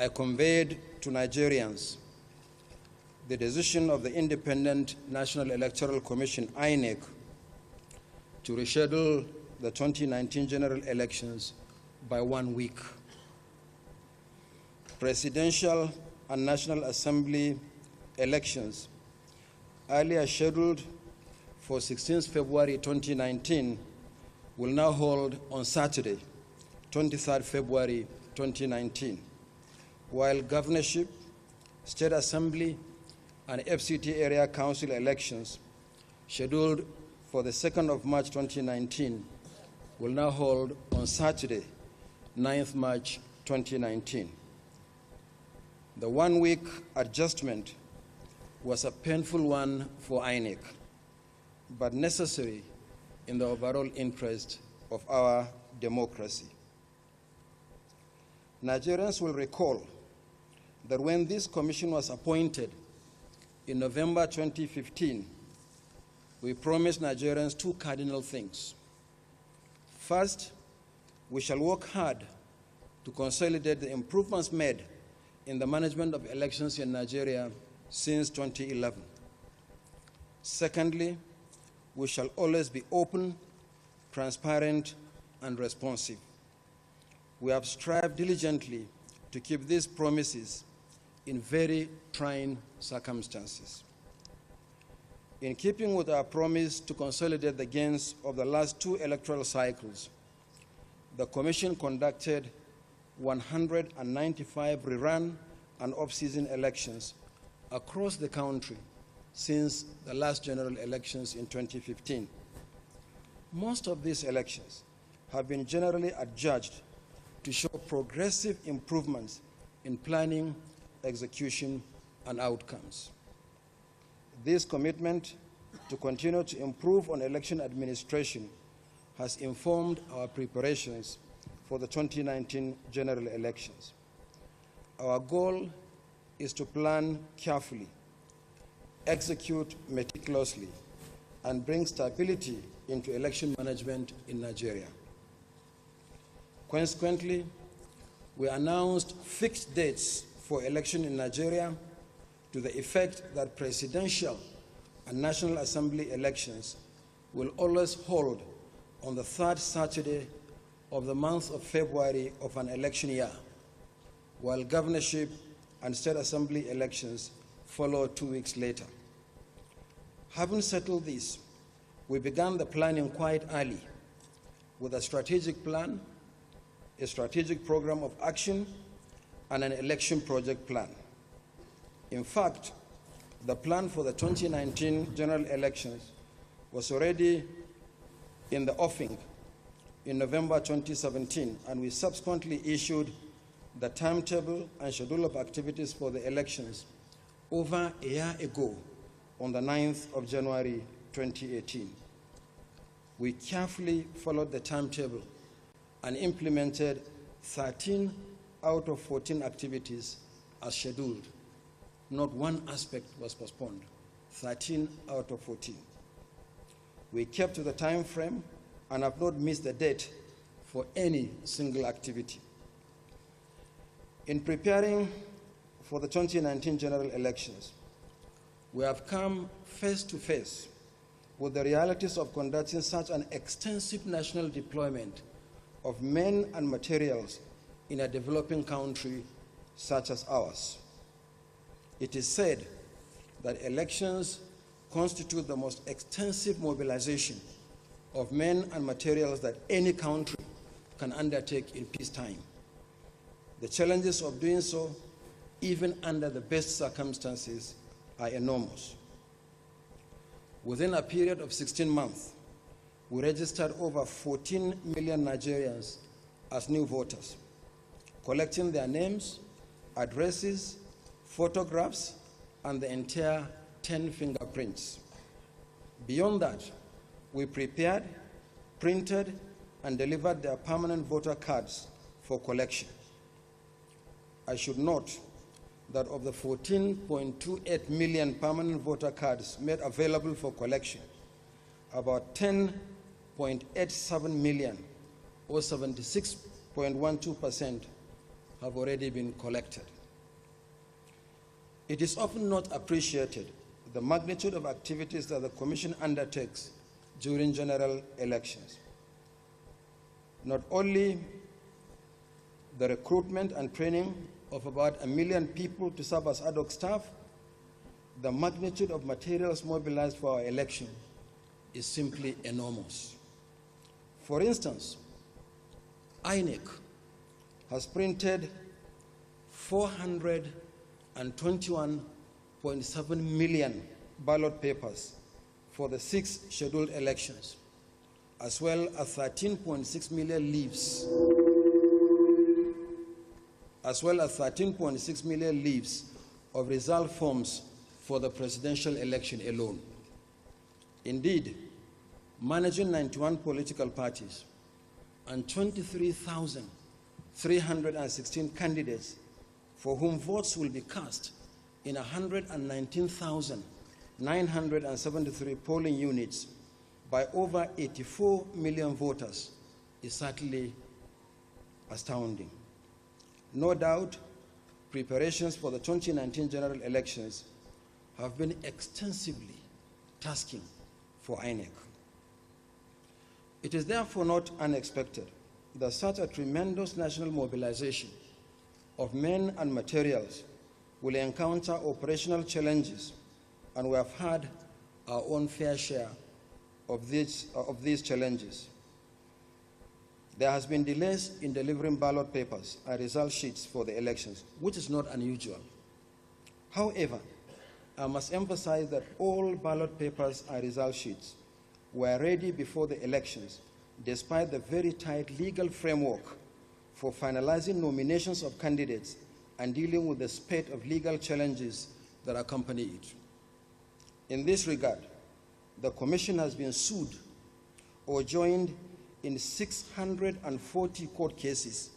I conveyed to Nigerians the decision of the Independent National Electoral Commission, INEC, to reschedule the 2019 general elections by 1 week. Presidential and National Assembly elections, earlier scheduled for 16 February 2019, will now hold on Saturday, 23 February 2019, while governorship, state assembly, and FCT area council elections, scheduled for the 2nd of March 2019, will now hold on Saturday, 9th March 2019. The 1 week adjustment was a painful one for INEC, but necessary in the overall interest of our democracy. Nigerians will recall that when this commission was appointed in November 2015, we promised Nigerians two cardinal things. First, we shall work hard to consolidate the improvements made in the management of elections in Nigeria since 2011. Secondly, we shall always be open, transparent, and responsive. We have strived diligently to keep these promises in very trying circumstances. In keeping with our promise to consolidate the gains of the last two electoral cycles, the Commission conducted 195 rerun and off-season elections across the country since the last general elections in 2015. Most of these elections have been generally adjudged to show progressive improvements in planning, execution, and outcomes. This commitment to continue to improve on election administration has informed our preparations for the 2019 general elections. Our goal is to plan carefully, execute meticulously, and bring stability into election management in Nigeria. Consequently, we announced fixed dates for election in Nigeria to the effect that presidential and National Assembly elections will always hold on the third Saturday of the month of February of an election year, while governorship and state assembly elections follow 2 weeks later. Having settled this, we began the planning quite early with a strategic plan, a strategic program of action, and an election project plan. In fact, the plan for the 2019 general elections was already in the offing in November 2017, and we subsequently issued the timetable and schedule of activities for the elections over a year ago on the 9th of January 2018. We carefully followed the timetable and implemented 13 out of 14 activities as scheduled. Not one aspect was postponed, 13 out of 14. We kept to the time frame and have not missed the date for any single activity. In preparing for the 2019 general elections, we have come face to face with the realities of conducting such an extensive national deployment of men and materials in a developing country such as ours. It is said that elections constitute the most extensive mobilization of men and materials that any country can undertake in peacetime. The challenges of doing so, even under the best circumstances, are enormous. Within a period of 16 months, we registered over 14 million Nigerians as new voters, collecting their names, addresses, photographs, and the entire 10 fingerprints. Beyond that, we prepared, printed, and delivered their permanent voter cards for collection. I should note that of the 14.28 million permanent voter cards made available for collection, about 10.87 million, or 76.12%, have already been collected. It is often not appreciated the magnitude of activities that the Commission undertakes during general elections. Not only the recruitment and training of about 1 million people to serve as ad hoc staff, the magnitude of materials mobilized for our election is simply enormous. For instance, INEC has printed 421.7 million ballot papers for the 6 scheduled elections, as well as 13.6 million leaves, of result forms for the presidential election alone. Indeed, managing 91 political parties and 23,316 candidates for whom votes will be cast in 119,973 polling units by over 84 million voters is certainly astounding. No doubt, preparations for the 2019 general elections have been extensively tasking for INEC. It is therefore not unexpected that such a tremendous national mobilization of men and materials will encounter operational challenges, and we have had our own fair share of these challenges. There has been delays in delivering ballot papers and result sheets for the elections, which is not unusual. However, I must emphasize that all ballot papers and result sheets were ready before the elections, despite the very tight legal framework for finalizing nominations of candidates and dealing with the spate of legal challenges that accompany it. In this regard, the Commission has been sued or joined in 640 court cases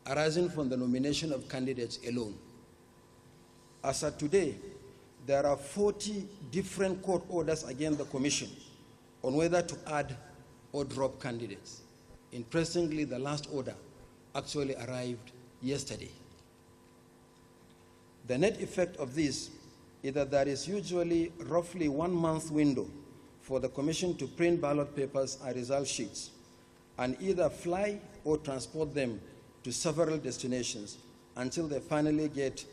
arising from the nomination of candidates alone. As of today, there are 40 different court orders against the Commission on whether to add or drop candidates. Interestingly, the last order actually arrived yesterday. The net effect of this is that there is usually roughly 1 month window for the Commission to print ballot papers and result sheets and either fly or transport them to several destinations until they finally get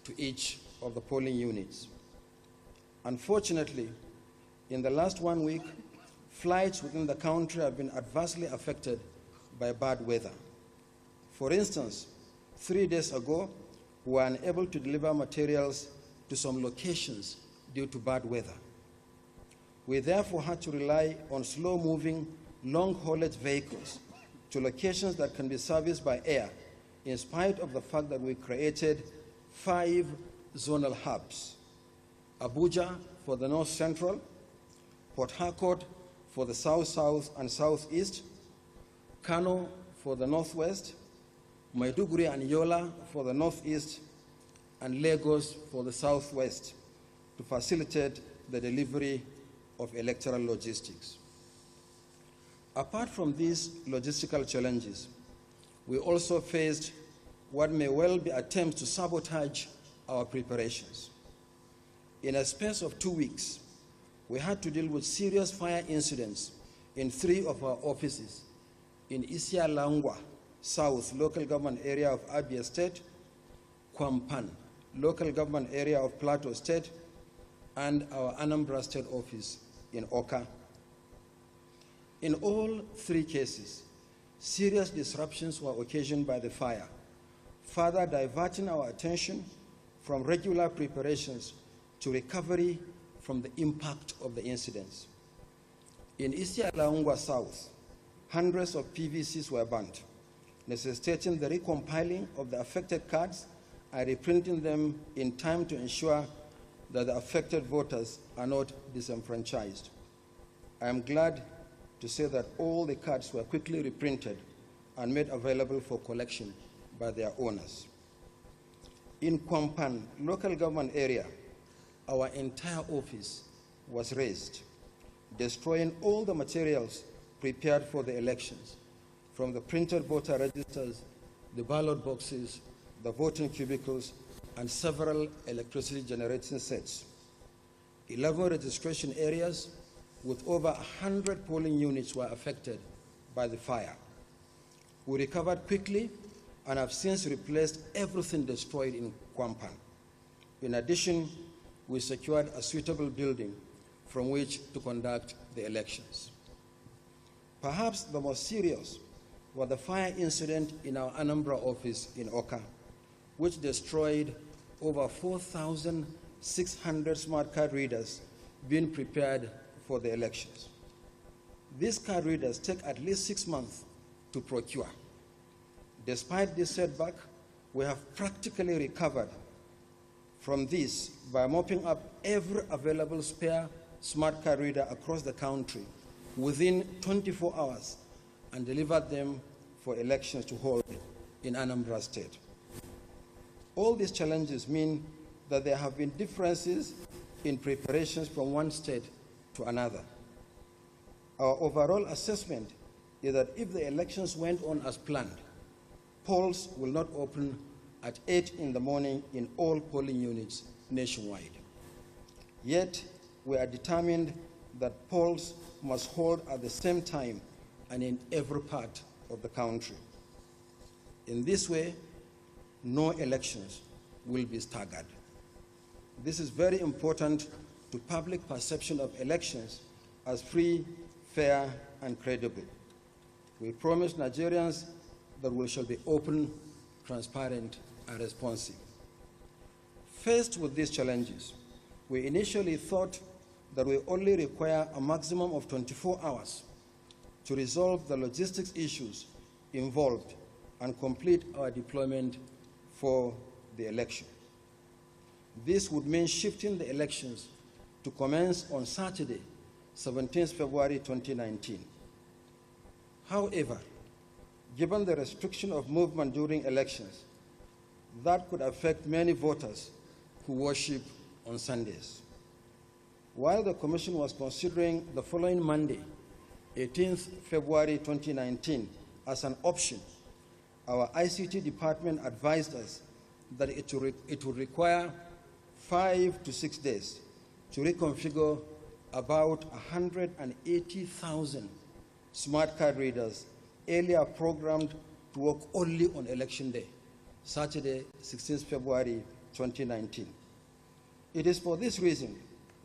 to each of the polling units. Unfortunately, in the last 1 week, flights within the country have been adversely affected by bad weather. For instance, 3 days ago, we were unable to deliver materials to some locations due to bad weather. We therefore had to rely on slow-moving, long-haulage vehicles to locations that can be serviced by air, in spite of the fact that we created 5 zonal hubs: Abuja for the North Central, Port Harcourt for the South-South and Southeast, Kano for the Northwest, Maiduguri and Yola for the Northeast, and Lagos for the Southwest, to facilitate the delivery of electoral logistics. Apart from these logistical challenges, we also faced what may well be attempts to sabotage our preparations. In a space of 2 weeks, we had to deal with serious fire incidents in 3 of our offices in Isialangwa South local government area of Abia State, Kwampan local government area of Plateau State, and our Anambra State office in Oka. In all 3 cases, serious disruptions were occasioned by the fire, further diverting our attention from regular preparations to recovery from the impact of the incidents. In Isialangwa South, hundreds of PVCs were burnt, necessitating the recompiling of the affected cards and reprinting them in time to ensure that the affected voters are not disenfranchised. I am glad to say that all the cards were quickly reprinted and made available for collection by their owners. In Kwampan local government area, our entire office was razed, destroying all the materials prepared for the elections, from the printed voter registers, the ballot boxes, the voting cubicles, and several electricity generating sets. 11 registration areas with over 100 polling units were affected by the fire. We recovered quickly and have since replaced everything destroyed in Kwampan. In addition, we secured a suitable building from which to conduct the elections. Perhaps the most serious was the fire incident in our Anambra office in Oka, which destroyed over 4,600 smart card readers being prepared for the elections. These card readers take at least 6 months to procure. Despite this setback, we have practically recovered from this by mopping up every available spare smart card reader across the country within 24 hours and delivered them for elections to hold in Anambra State. All these challenges mean that there have been differences in preparations from one state to another. Our overall assessment is that if the elections went on as planned, polls will not open at 8 in the morning in all polling units nationwide. Yet, we are determined that polls must hold at the same time and in every part of the country. In this way, no elections will be staggered. This is very important to public perception of elections as free, fair, and credible. We promise Nigerians that we shall be open, transparent, and responsive. Faced with these challenges, we initially thought that we only require a maximum of 24 hours to resolve the logistics issues involved and complete our deployment for the election. This would mean shifting the elections to commence on Saturday, 17th February 2019. However, given the restriction of movement during elections, that could affect many voters who worship on Sundays. While the Commission was considering the following Monday, 18th February 2019, as an option, our ICT department advised us that it would require 5 to 6 days to reconfigure about 180,000 smart card readers earlier programmed to work only on election day, Saturday, 16th February 2019. It is for this reason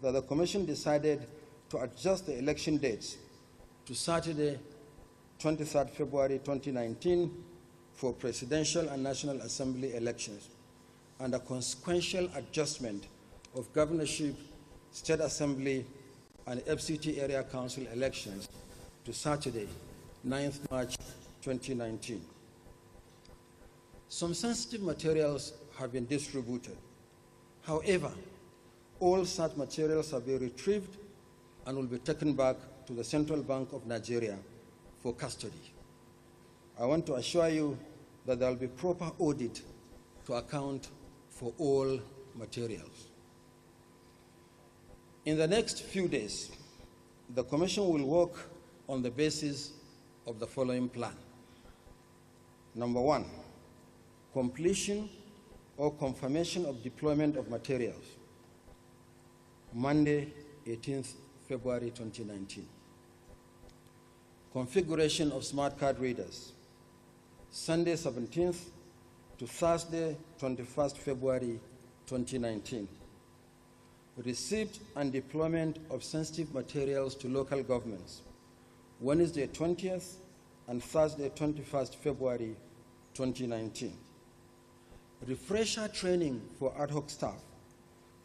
that the Commission decided to adjust the election dates to Saturday, 23rd February 2019 for presidential and National Assembly elections, and a consequential adjustment of governorship, state assembly, and FCT area council elections to Saturday, 9th March 2019. Some sensitive materials have been distributed. However, all such materials have been retrieved and will be taken back to the Central Bank of Nigeria for custody. I want to assure you that there will be proper audit to account for all materials. In the next few days, the Commission will work on the basis of the following plan. Number one, completion or confirmation of deployment of materials, Monday, 18th February 2019. Configuration of smart card readers, Sunday 17th to Thursday 21st February 2019. Receipt and deployment of sensitive materials to local governments, Wednesday 20th and Thursday 21st February 2019. Refresher training for ad hoc staff,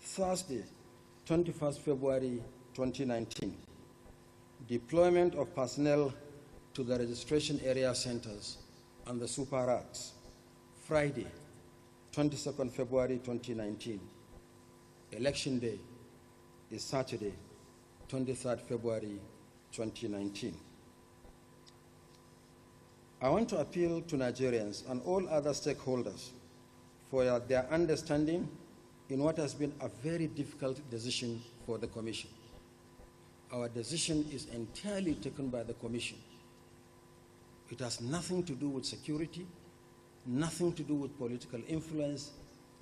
Thursday 21st February 2019. Deployment of personnel to the registration area centers and the super racks, Friday 22nd February 2019. Election day is Saturday 23rd February 2019. I want to appeal to Nigerians and all other stakeholders for their understanding in what has been a very difficult decision for the Commission. Our decision is entirely taken by the Commission. It has nothing to do with security, nothing to do with political influence,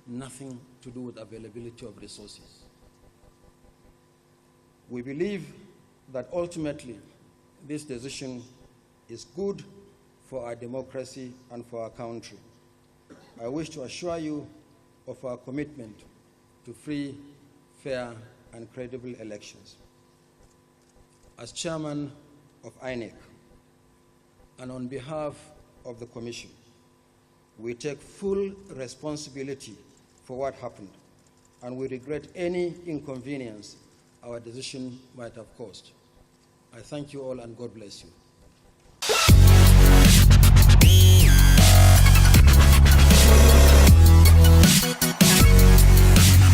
nothing to do with availability of resources. We believe that ultimately this decision is good for our democracy and for our country. I wish to assure you of our commitment to free, fair, and credible elections. As chairman of INEC, and on behalf of the Commission, we take full responsibility for what happened, and we regret any inconvenience our decision might have caused. I thank you all, and God bless you.